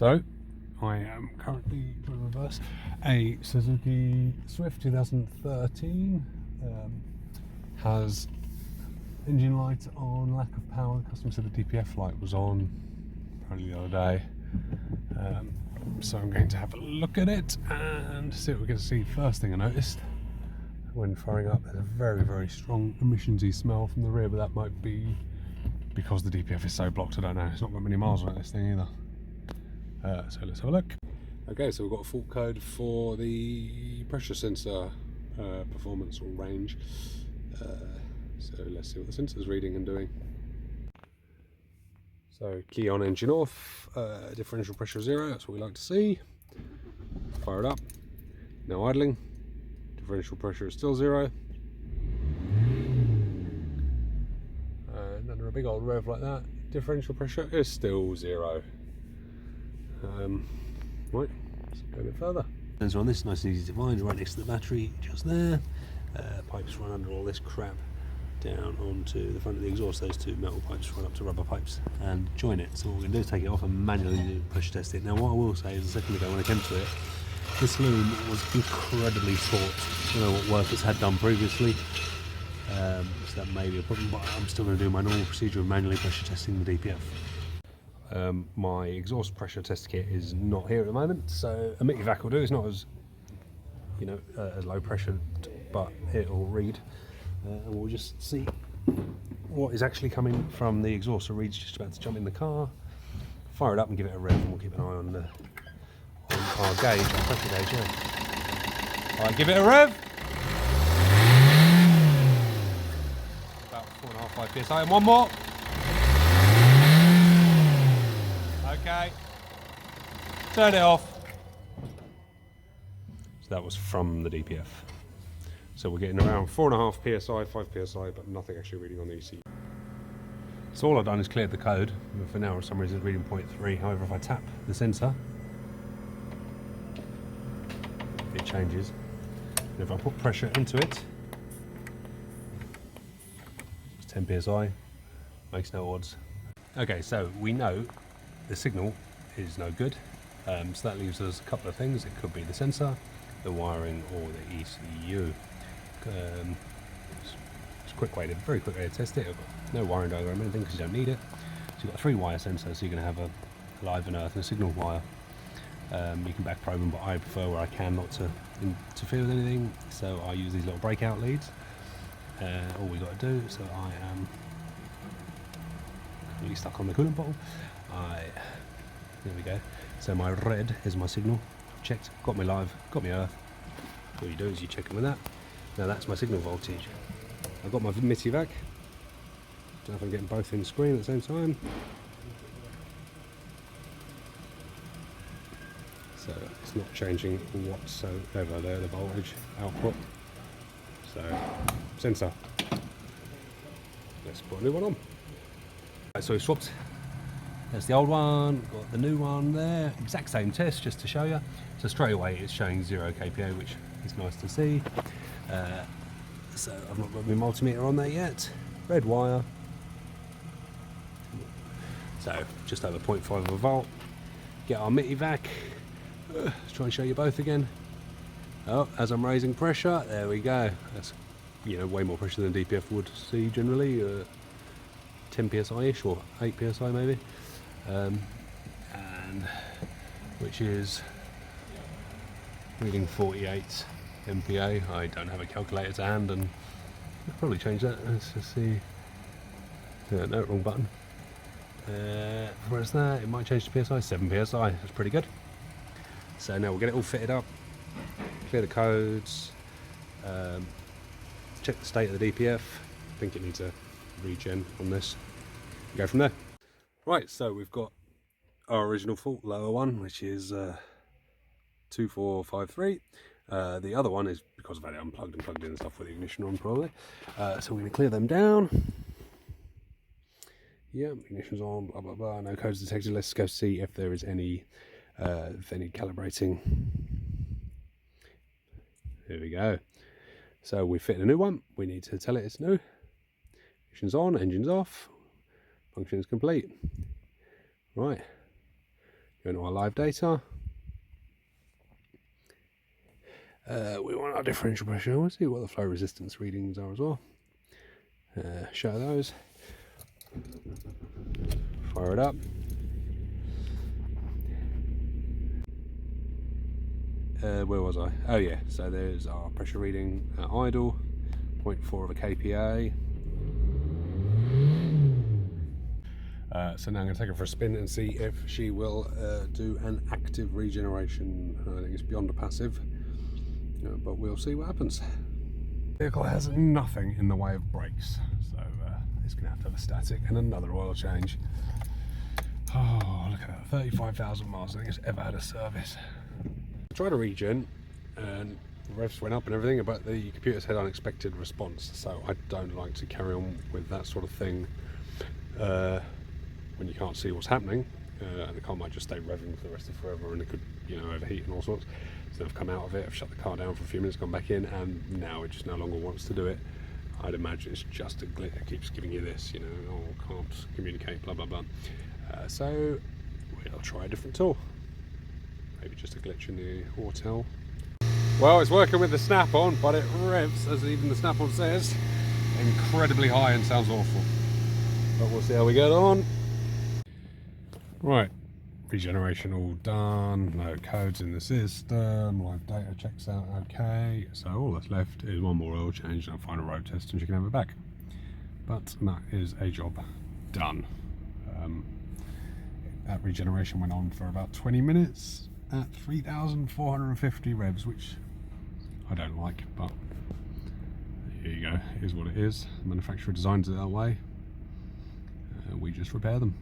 So, I am currently in reverse. A Suzuki Swift 2013 has engine light on, lack of power. Customer said the DPF light was on apparently the other day. So I'm going to have a look at it and see what we can see. First thing I noticed when firing up, there's a very, very strong emissionsy smell from the rear, but that might be because the DPF is so blocked. I don't know. It's not got many miles on this thing either. So let's have a look. Okay, so we've got a fault code for the pressure sensor performance or range. So let's see what the sensor's reading and doing. So key on, engine off, differential pressure 0, that's what we like to see. Fire it up, now idling, differential pressure is still 0. And under a big old rev like that, differential pressure is still 0. Right, let's go a bit further. Sensor on this, nice and easy to find, right next to the battery, just there. Pipes run under all this crap down onto the front of the exhaust. Those two metal pipes run up to rubber pipes and join it. So what we're going to do is take it off and manually pressure test it. Now what I will say is, a second ago when I came to it, this loom was incredibly taut. I don't know what work it's had done previously, so that may be a problem, but I'm still going to do my normal procedure of manually pressure testing the DPF. My exhaust pressure test kit is not here at the moment, so a Mityvac will do. It's not as, you know, as low pressure, but it will read. And we'll just see what is actually coming from the exhaust. So Reed's just about to jump in the car, fire it up and give it a rev, and we'll keep an eye on our gauge, our pressure gauge, yeah. Alright, give it a rev! About 4.5 psi, and one more! Okay, turn it off. So that was from the DPF. So we're getting around 4.5 psi, 5 psi, but nothing actually reading on the ECU. So all I've done is cleared the code. For now, for some reason, it's reading 0.3. However, if I tap the sensor, it changes. And if I put pressure into it, it's 10 psi, makes no odds. Okay, so we know the signal is no good. So that leaves us a couple of things. It could be the sensor, the wiring, or the ECU. It's a quick way to, very quick way to test it. I've got no wiring diagram or anything because you don't need it. So you've got a 3-wire sensor, so you're going to have a live and earth and a signal wire. You can back probe them, but I prefer where I can not to interfere with anything. So I use these little breakout leads. All we got to do. So I am really stuck on the coolant bottle. There we go. So my red is my signal. Checked, got me live, got me earth. All you do is you check them with that. Now that's my signal voltage. I've got my Mityvac. Don't know if I'm getting both in screen at the same time. So it's not changing whatsoever there, the voltage output. So, sensor. Let's put a new one on. Right, so we swapped. There's the old one, got the new one there. Exact same test, just to show you. So straight away it's showing 0 kPa, which is nice to see. So I've not got my multimeter on there yet. Red wire. So just over 0.5 of a volt. Get our Mityvac. Let's try and show you both again. Oh, as I'm raising pressure, there we go. That's, you know, way more pressure than DPF would see generally. 10 psi-ish or 8 psi maybe. And which is reading 48 MPa. I don't have a calculator to hand, and I'll probably change that. Let's just see. No, wrong button. Where's that? It might change to psi. 7 psi. That's pretty good. So now we'll get it all fitted up, clear the codes, check the state of the DPF. I think it needs a regen on this. Go from there. Right, so we've got our original fault, lower one, which is 2453. The other one is because I've had it unplugged and plugged in and stuff with the ignition on probably. So we're going to clear them down. Yeah, ignition's on, blah blah blah, no codes detected. Let's go see if there is any if they need calibrating. Here we go. So we fit a new one. We need to tell it it's new. Ignition's on, engine's off, function is complete. Right, Go into our live data. We want our differential pressure. We'll see what the flow resistance readings are as well. Show those. Fire it up. Where was I? Oh yeah, so there's our pressure reading at idle, 0.4 of a kPa. So now I'm going to take her for a spin and see if she will do an active regeneration. I think it's beyond a passive, but we'll see what happens. The vehicle has nothing in the way of brakes, so it's going to have a static and another oil change. Oh, look at that, 35,000 miles, I think it's ever had a service. I tried a regen and the revs went up and everything, but the computer's had unexpected response, so I don't like to carry on with that sort of thing when you can't see what's happening, and the car might just stay revving for the rest of forever, and it could, overheat and all sorts. So I've come out of it, I've shut the car down for a few minutes, gone back in, and now it just no longer wants to do it. I'd imagine it's just a glitch. It keeps giving you this, can't communicate, blah blah blah. So we'll try a different tool. Maybe just a glitch in the Autel. Well, it's working with the snap-on, but it revs, as even the snap-on says, incredibly high and sounds awful. But we'll see how we get on. Right, regeneration all done, no codes in the system, live data checks out okay. So all that's left is one more oil change and a final road test and she can have it back. But that is a job done. That regeneration went on for about 20 minutes at 3,450 revs, which I don't like, but here you go, it is what it is. The manufacturer designs it that way. We just repair them.